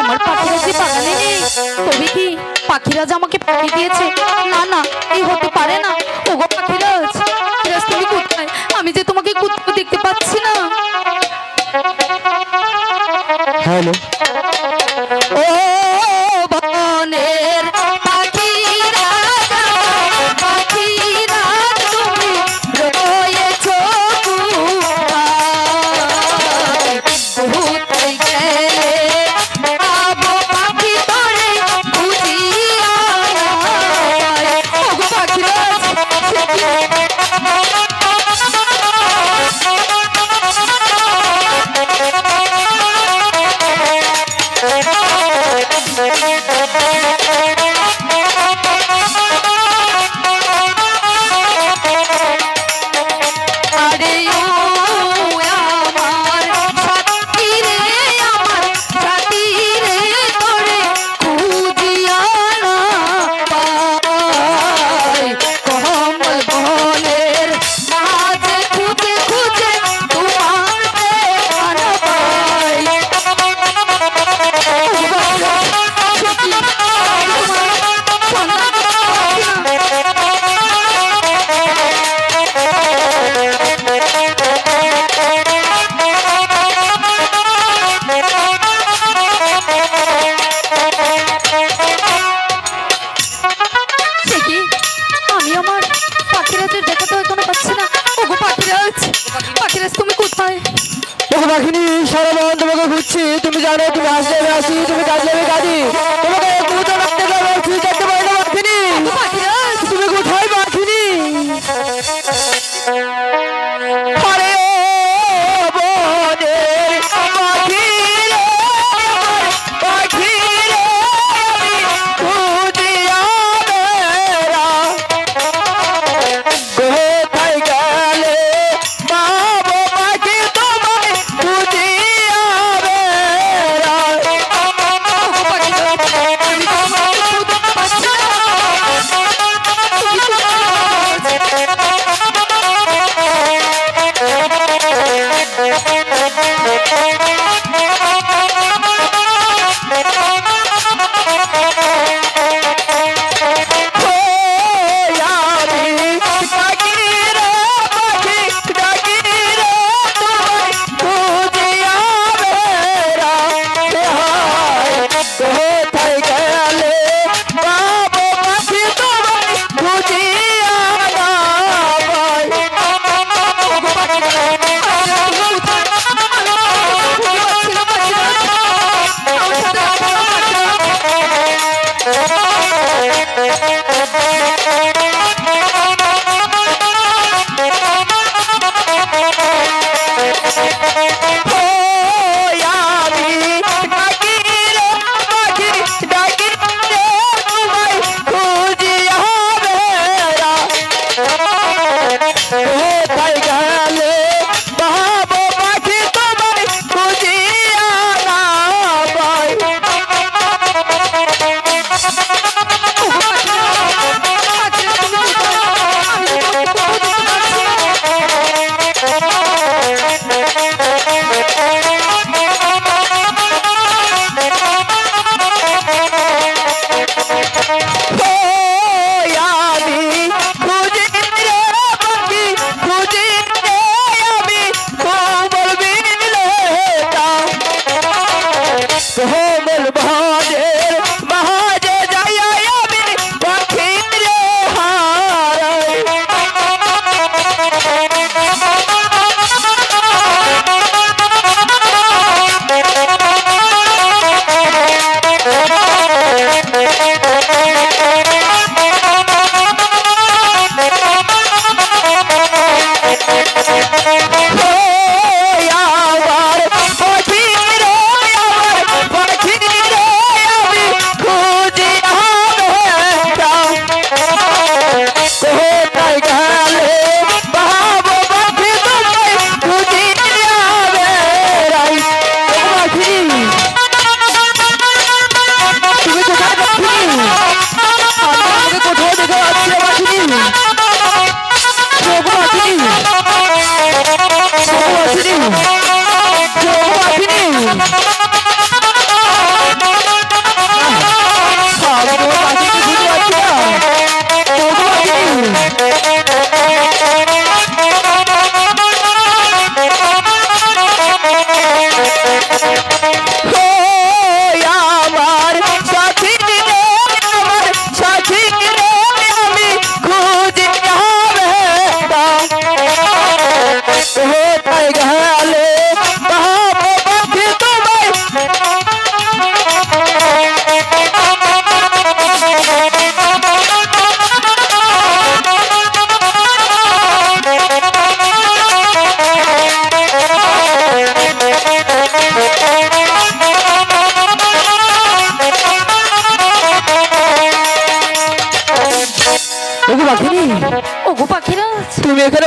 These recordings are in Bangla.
আমার পাখিরা যে বাগানে নেই, তবে কি পাখিরা যে আমাকে পাখি দিয়েছে? না না, এই হতে পারে না। ওগো পাখিরাজ, পাখিরাজ তুমি কোথায়? আমি যে তোমাকে কোথাও দেখতে পাচ্ছি না। হ্যালো, ও বনের পাখিরা, পাখিরা তুমি রয়েছো কোথায়? কোথায় গেলে পাবো পাখি তোরে খুঁজিয়া? ওগো পাখিরাজ, সে কি? আরে ও আমার সাথী রে, আমার সাথী রে, তোরে খুঁজিয়া না পাই। কমল বনের মাঝে খুঁজে খুঁজে তোমার দেখানো পাই। সে কি? তোমার সন্ধান পাচ্ছি না। সে কি? আমি আমার পাখিরাজের দেখা তো এখনো পাচ্ছি না। ওগো পাখিরাজ, পাখিরাজ তুমি কোথায়? দেখো পাখিনি, সারা বন তোমাকে খুঁজছি। তুমি জানো তুমি আসলে আমি আসি, তুমি কাজলে আমি কাঁদি। তোমাকে কোথাও রাখতে পারবো, ঠিক করতে পারি না পাখিনি। ওগো পাখিরাজ, তুমি কোথায় পাখিনি? আরে ও বনের পাখি রে, পাখি রে, আমি খুঁজিয়া বেড়াই। কোথায় গেলে পাবো পাখি তোমায় খুঁজিয়া বেড়াই। ওগো পাখিরাজ, আমি তো তোমাকে খুঁজে পাচ্ছি না। তুমি কোথায়? কোথায় গেলে বাবু পাখি তোমায় খুঁজিয়া না পাই। ওগো পাখিরাজ, তুমি কোথায়? আমি তোমাকে খুঁজে পাচ্ছি না পাখিরাজ। আমার সাথে আসো না কোথায় গেলে বাবু পাখি তোমায় খুঁজিয়া না পাই। কোমল ভাজের মাঝে যাইয়া আমি পাখি রে হারাই। আমার পাখি রে, আমার পাখি রে,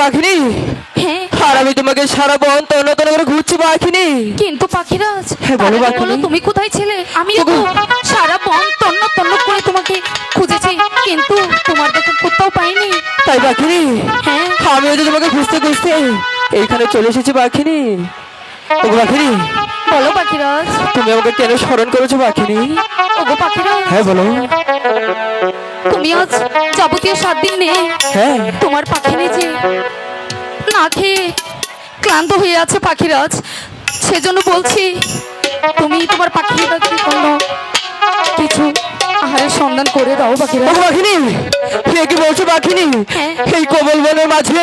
পাখিনি, হ্যাঁ আর আমি তোমাকে সারা বন তন্ন তন্ন করে ঘুরছি পাখিনি। কিন্তু পাখিরাজ হ্যাঁ, বলো তার আগে পাখিনি। বলো তুমি কোথায় ছিলে? আমি তো সারা বন তন্ন তন্ন করে তোমাকে খুঁজেছি, কিন্তু তোমার দেখা কোথাও পাইনি। তাই পাখিনি, হ্যাঁ আমিও তো তোমাকে খুঁজতে খুঁজতে এইখানে চলে এসেছি পাখিনি। ওগো পাখিনি, বলো পাখিরাজ। তুমি আমাকে কেন স্মরণ করেছো পাখিনি? ওগো পাখিরাজ, হ্যাঁ বলো। তুমি আজ যাবতীয় 7 দিন নেই, হ্যাঁ তোমার পাখি নিজে না খেয়ে ক্লান্ত হয়ে আছে পাখিরাজ, সেজন্য বলছি তুমি তোমার পাখিরাজের জন্য কিছু আহারের সন্ধান করে দাও পাখিরাজ। ওগো পাখিনি, কে কি বলছো পাখিনি? হ্যাঁ। এই কমল বনের মাঝে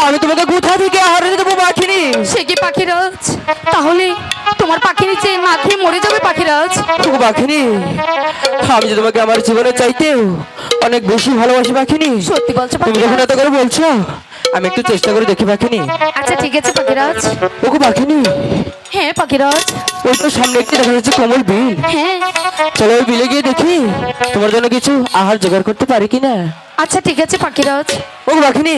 আমি তোমাকে কোথা থেকে আহার এনে দেবো পাখিনি? সে কি পাখিরাজ, তাহলে তোমার পাখি নিচে না খেয়ে মরে যাবে পাখিরাজ। ওগো পাখিনি, আমি যে তোমাকে আমার জীবনের চাইতেও অনেক বেশি ভালোবাসি পাখিনি। সত্যি বলছো তুমি যখন পাখিরাজ? এত করে বলছো, আমি একটু চেষ্টা করে দেখি পাখিনি। আচ্ছা ঠিক আছে পাখিরাজ। ওগো পাখিনি, হ্যাঁ পাখিরাজ। ওই তো সামনে একটি দেখা যাচ্ছে কমল বিল। হ্যাঁ চলো ওই বিলে গিয়ে দেখি তোমার জন্য কিছু আহার জোগাড় করতে পারি কিনা। আচ্ছা ঠিক আছে পাখিরাজ। ওগো পাখিনি,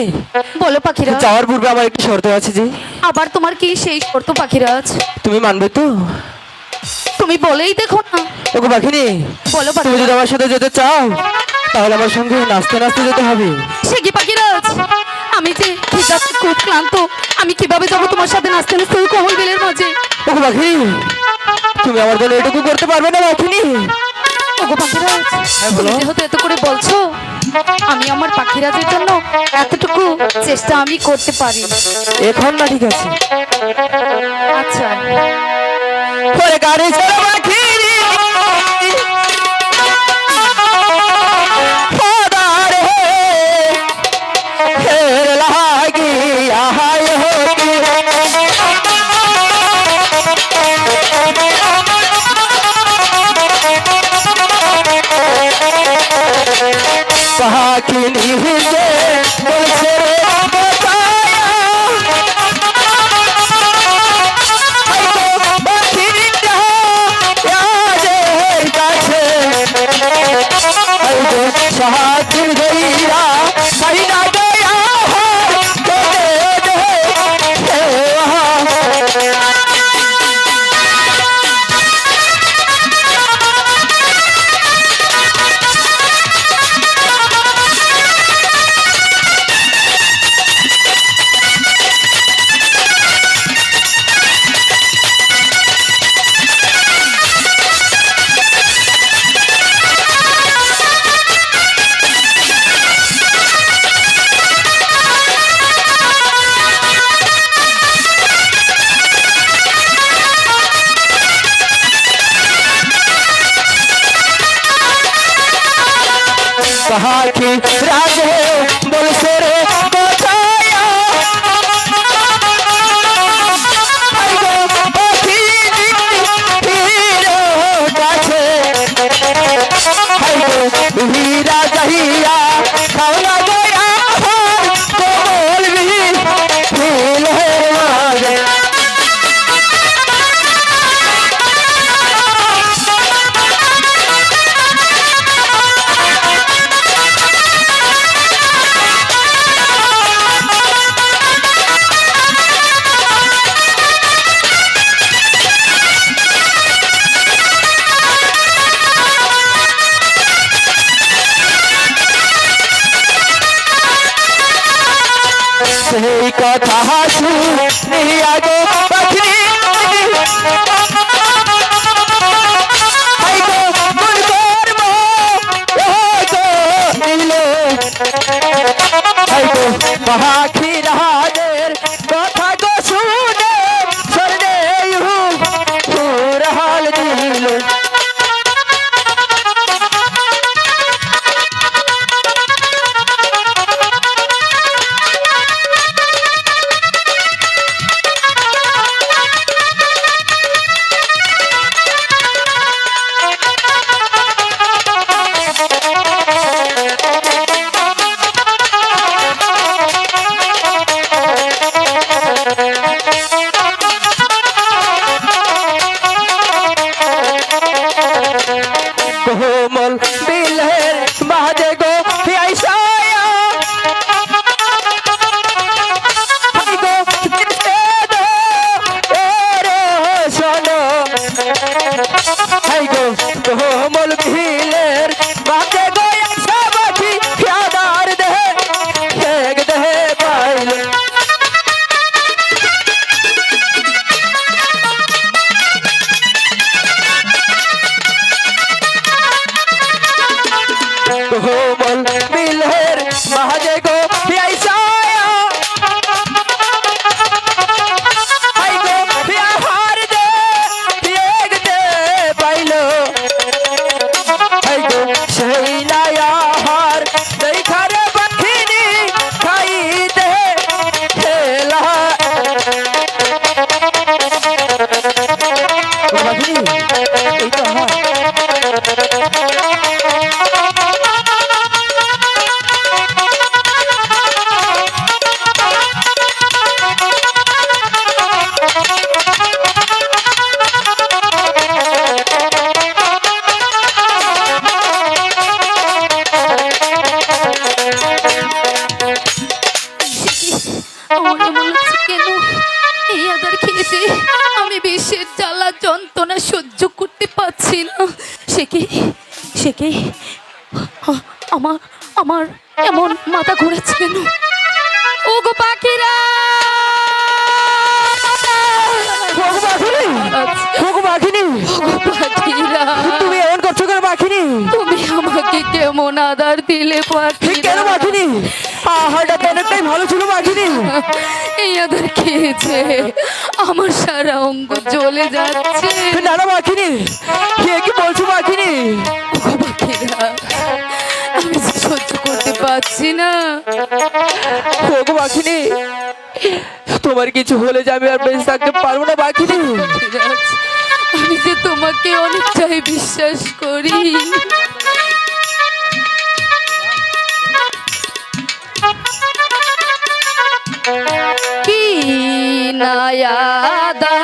বলো পাখিরাজ। যাওয়ার পূর্বে আমার একটি শর্ত আছে যে, আবার তোমার কি সেই শর্ত পাখিরাজ? তুমি মানবে তো? তুমি বলেই দেখো না। ওগো পাখিনি, বলো তুমি যদি পাখিরাজ। আমার সাথে যেতে চাও তাহলে আমার সঙ্গে নাচতে নাচতে যেতে হবে। সে কি পাখিরাজ, আমি যে খিদাতে খুব ক্লান্ত, আমি কিভাবে যাবো তোমার সাথে নাচতে নাচতে ওই কমল বিলের মাঝে? ওগো পাখিনি, তুমি আমার জন্য এটুকু করতে পারবে না পাখিনি? ওগো পাখিরাজ, হ্যাঁ, তুমি বলো। যেহেতু এত করে বলছো, আমি আমার পাখিরাজের জন্য এতটুকু চেষ্টা আমি করতে পারি। এখন না, ঠিক আছে। আচ্ছা ওরে গাড়ি ছেড়ে পাখিনি, খোদারে, হের লাগিয়া হায় হতি। পাখিনি যে বলছে রে বাঁচায়া, হয়তো পাখির জাহাজের কাছে, হয়তো সাহায্যের ধইরা সাইনা গয়া হয় তোকে দেখে আহা। পাখি রাজে বলছে রে বাঁচায়া, আইগো পাখি হিরো কাছে, আইগো হীরা চাহিয়া খাওয়া গয়া হয় কমল বিলের মাঝে। সেই কথা শুনিয়া গো পাখিনি, হাই গো মন কর্ম ও গো নিলে, হাই গো পাখি রাজের কথা গো শুনে স্বর্ণে হুর হাল দিল। হাই গো কোমল বিলের মাঝে গো আইসা পাখি আদার দেহে এক দেহে পাইল কোমল বিলের মাঝে গো আইসা আমার এমন লাগছে কেন? এই আদার খেয়েছে আমি বিষের জ্বালা যন্ত্রণা সহ্য করতে পারছি না। সে কি আমার আমার এমন মাথা ঘুরেছে কেন? ও গো পাখিরা, পাখিরা তুমি এমন করছো কেন পাখিনি? তুমি আমাকে কেমন আদার দিলে ঠিক কেন পাখিনি? আহারটা তো অনেকটাই ভালো ছিল পাখিনি। এই আদার খেয়েছে আমার সারা অঙ্গ জ্বলে যাচ্ছে। না না পাখিনি, কে কি বলছো পাখিনি? ওগো পাখিরা, আমি যে সহ্য করতে পারছি না। ওগো পাখিনি, তোমার কিছু হলে যে আমি আর বেঁচে থাকতে পারবো না পাখিনি। পাখিরাজ, আমি যে তোমাকে অনেকটাই বিশ্বাস করি। কি নায়াদা